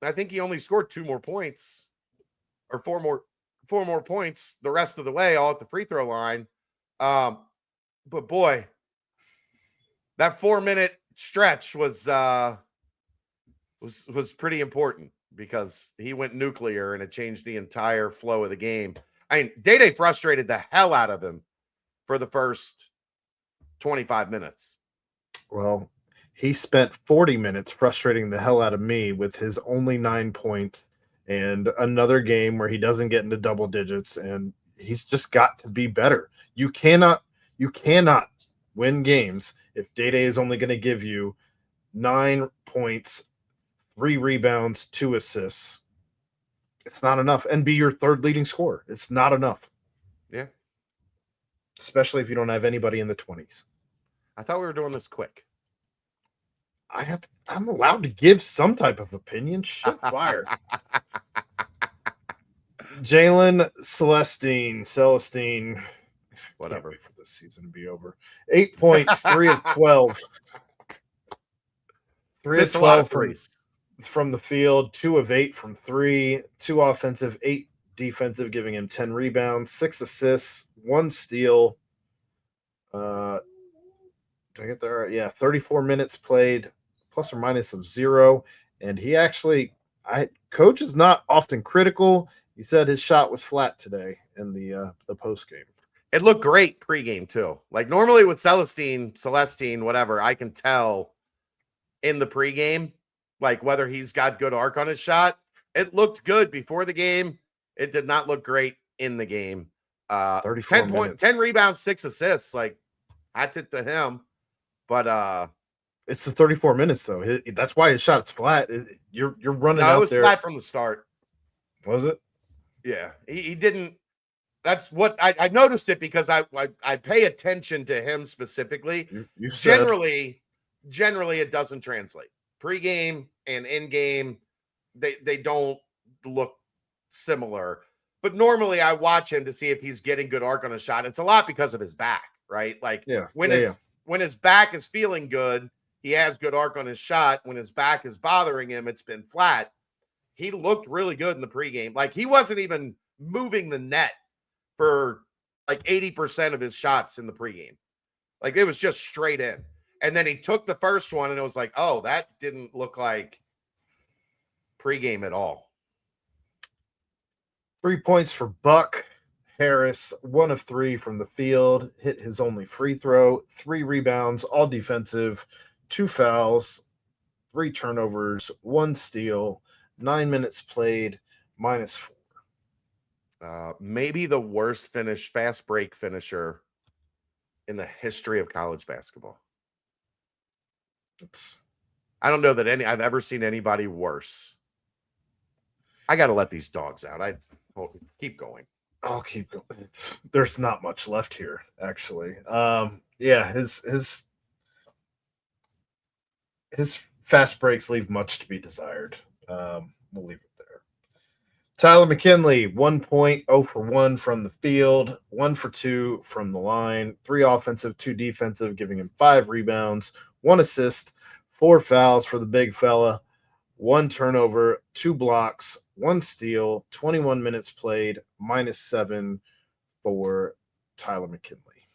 I think he only scored 2 more points or 4 more points the rest of the way, all at the free throw line. But boy, that 4-minute stretch was pretty important because he went nuclear and it changed the entire flow of the game. I mean, Day frustrated the hell out of him for the first 25 minutes. Well, he spent 40 minutes frustrating the hell out of me with his only 9 points and another game where he doesn't get into double digits, and he's just got to be better. You cannot win games if Day is only going to give you 9 points, 3 rebounds, 2 assists. It's not enough. And be your third leading scorer. It's not enough. Yeah. Especially if you don't have anybody in the 20s. I thought we were doing this quick. I'm allowed to give some type of opinion. Shit, fire. Jalen Celestine. Whatever. Can't wait for this season to be over. 8 points, 3 of 12. 3 of 12 from the field, 2 of 8 from 3, 2 offensive, 8 defensive, giving him 10 rebounds, 6 assists, 1 steal. Did I get there? Yeah, 34 minutes played, plus or minus of 0. And he actually, coach is not often critical. He said his shot was flat today in the post game. It looked great pregame too. Like normally with Celestine, whatever, I can tell in the pregame, like whether he's got good arc on his shot. It looked good before the game. It did not look great in the game. 10 points, 10 rebounds, 6 assists. Like hats it to him. But it's the 34 minutes though. That's why his shot's flat. You're running out there. No, it was flat from the start. Was it? Yeah, he didn't. That's what I noticed it because I pay attention to him specifically. You generally it doesn't translate. Pre-game and in-game, they don't look similar. But normally I watch him to see if he's getting good arc on a shot. It's a lot because of his back, right? Like when his back is feeling good, he has good arc on his shot. When his back is bothering him, it's been flat. He looked really good in the pregame. Like he wasn't even moving the net for like 80% of his shots in the pregame. Like it was just straight in. And then he took the first one and it was like, oh, that didn't look like pregame at all. 3 points for Buck Harris, 1 of 3 from the field, hit his only free throw, 3 rebounds, all defensive, 2 fouls, 3 turnovers, 1 steal, 9 minutes played, -4. Maybe the worst fast break finisher in the history of college basketball. I don't know that I've ever seen anybody worse. I got to let these dogs out. Keep going. I'll keep going. There's not much left here, actually. Yeah, his fast breaks leave much to be desired. We'll leave it there. Tyler McKinley, 1 point, 0 for 1 from the field, 1 for 2 from the line, 3 offensive, 2 defensive, giving him 5 rebounds, 1 assist, 4 fouls for the big fella, 1 turnover, 2 blocks, 1 steal, 21 minutes played, -7 for Tyler McKinley.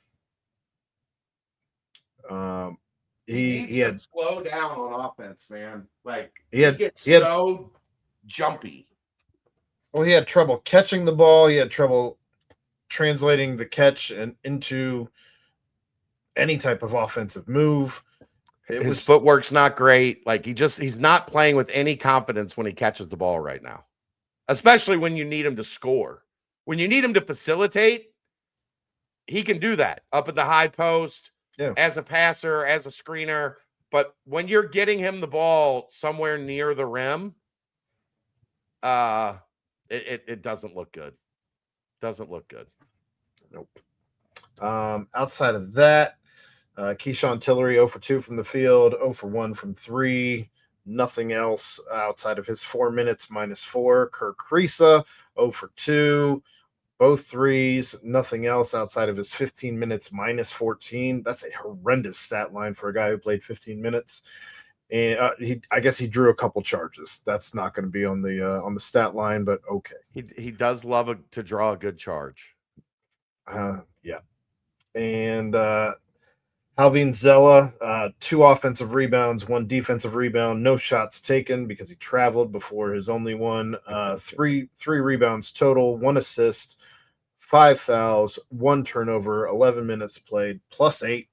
He needs he to had slow down on offense, man. Like he had gets he had so jumpy. well, he had trouble catching the ball. He had trouble translating the catch and into any type of offensive move. His footwork's not great. Like he's not playing with any confidence when he catches the ball right now, especially when you need him to score. When you need him to facilitate, he can do that up at the high post as a passer, as a screener. But when you're getting him the ball somewhere near the rim, it doesn't look good. Doesn't look good. Nope. Outside of that, Keyshawn Tillery 0 for 2 from the field, 0 for 1 from 3. Nothing else outside of his 4 minutes -4. Kirk Risa 0 for 2, both threes. Nothing else outside of his 15 minutes -14. That's a horrendous stat line for a guy who played 15 minutes. And I guess he drew a couple charges. That's not going to be on the stat line, but okay. He does love to draw a good charge. Yeah. And Alvin Zella, 2 offensive rebounds, 1 defensive rebound, no shots taken because he traveled before his only one. 3 rebounds total, 1 assist, 5 fouls, 1 turnover, 11 minutes played, +8.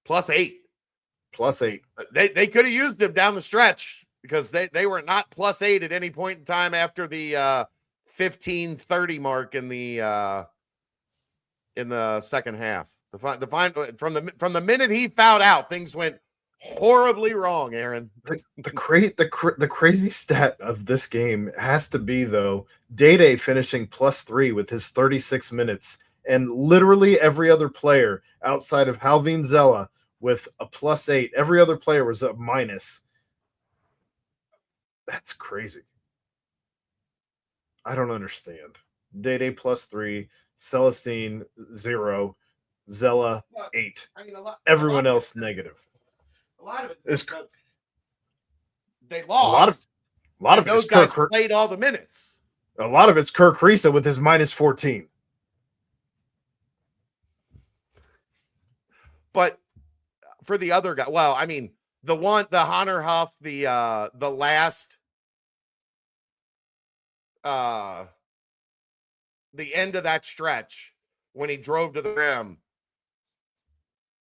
+8. They could have used him down the stretch because they were not +8 at any point in time after the 15-30 mark in the second half. From the minute he fouled out, things went horribly wrong, Aaron. The crazy stat of this game has to be, though, Day finishing +3 with his 36 minutes, and literally every other player outside of Alvin Zella with a +8. Every other player was a minus. That's crazy. I don't understand. Day +3, Celestine 0, Zella 8. I mean, everyone else negative. A lot of it is because they lost. A lot of those guys played all the minutes. A lot of it's Kirk Risa with his -14. But for the other guy, well, I mean, the Hunter Huff, the last the end of that stretch when he drove to the rim,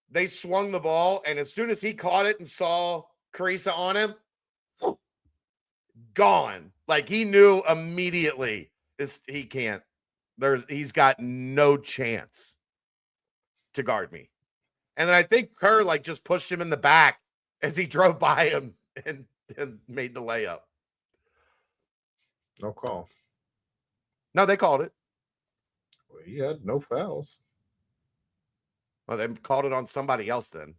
they swung the ball, and as soon as he caught it and saw Carissa on him, gone. Like he knew immediately he's got no chance to guard me. And then I think Kerr just pushed him in the back as he drove by him and made the layup. No call. No, they called it. Well, he had no fouls. Well, they called it on somebody else then.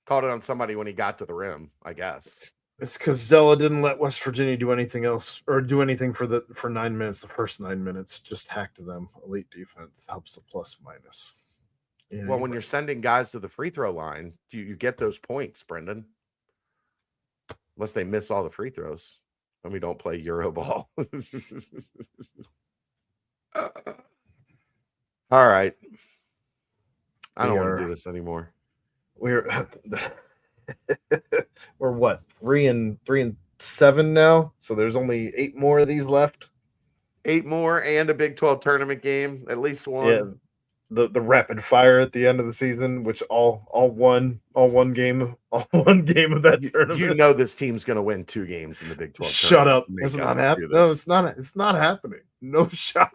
Called it on somebody when he got to the rim, I guess. It's because Zella didn't let West Virginia do anything else or do anything for 9 minutes. The first 9 minutes, just hacked them. Elite defense helps the +/-. Yeah, well, when you're sending guys to the free throw line, you get those points, Brendan. Unless they miss all the free throws and we don't play Euro ball. All right. I don't want to do this anymore. We're what, 3-7 now? So there's only 8 more of these left. 8 more and a Big 12 tournament game, at least one. Yeah. The rapid fire at the end of the season, which all one game of that tournament. You know this team's going to win 2 games in the Big 12 Shut tournament. up. It's not happening. No, it's not. It's not happening. No shot.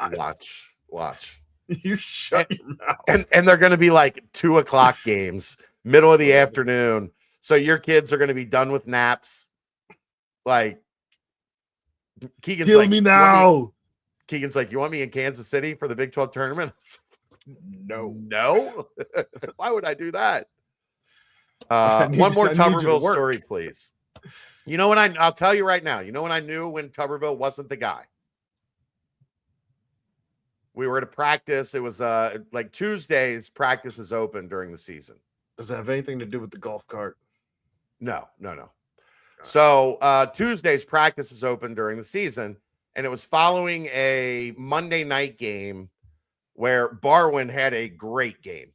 Watch. You shut your mouth. And they're going to be 2:00 games, middle of the afternoon. So your kids are going to be done with naps. Keegan's kill me now. Keegan's like, you want me in Kansas City for the Big 12 tournament? No. Why would I do that? One more Tuberville story, please. You know when I'll tell you right now. You know when I knew when Tuberville wasn't the guy? We were at a practice. It was Tuesdays. Practice is open during the season. Does it have anything to do with the golf cart? No. So Tuesdays practice is open during the season, and it was following a Monday night game where Barwin had a great game,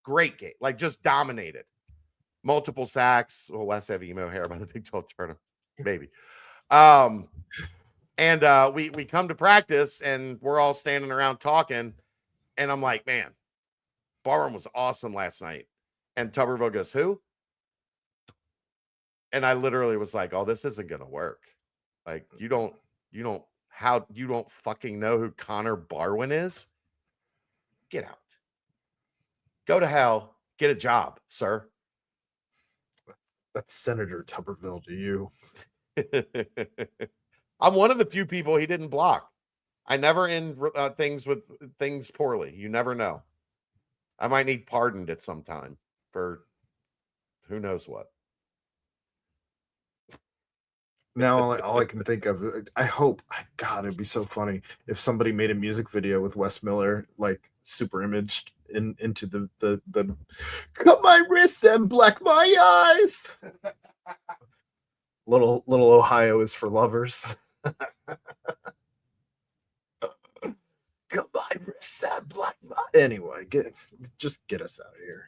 like just dominated, multiple sacks. Well, Wes have emo hair by the Big 12 tournament, maybe. And we come to practice and we're all standing around talking, and I'm like, man, Barwin was awesome last night. And Tuberville goes, who? And I literally was like, oh, this isn't gonna work. Like, you don't fucking know who Connor Barwin is? Get out. Go to hell. Get a job, sir. That's Senator Tuberville to you. I'm one of the few people he didn't block. I never end things poorly. You never know. I might need pardoned at some time for who knows what. Now all I can think of, I hope, God, it'd be so funny if somebody made a music video with Wes Miller, like super imaged into the cut my wrists and black my eyes. Little Ohio is for lovers. Cut my wrists and black my. Anyway, just get us out of here.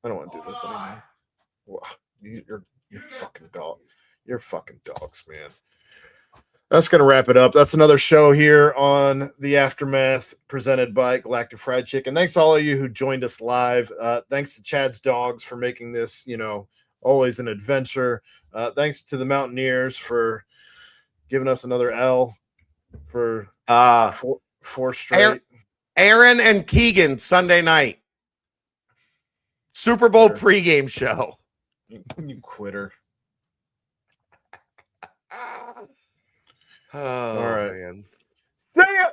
I don't want to do this anymore. Wow, you're fucking dog. You're fucking dogs, man. That's going to wrap it up. That's another show here on The Aftermath presented by Galactic Fried Chicken. Thanks to all of you who joined us live. Thanks to Chad's dogs for making this, always an adventure. Thanks to the Mountaineers for giving us another L for four straight. Aaron and Keegan, Sunday night. Super Bowl pregame show. You quitter. Oh, all right, man. See ya.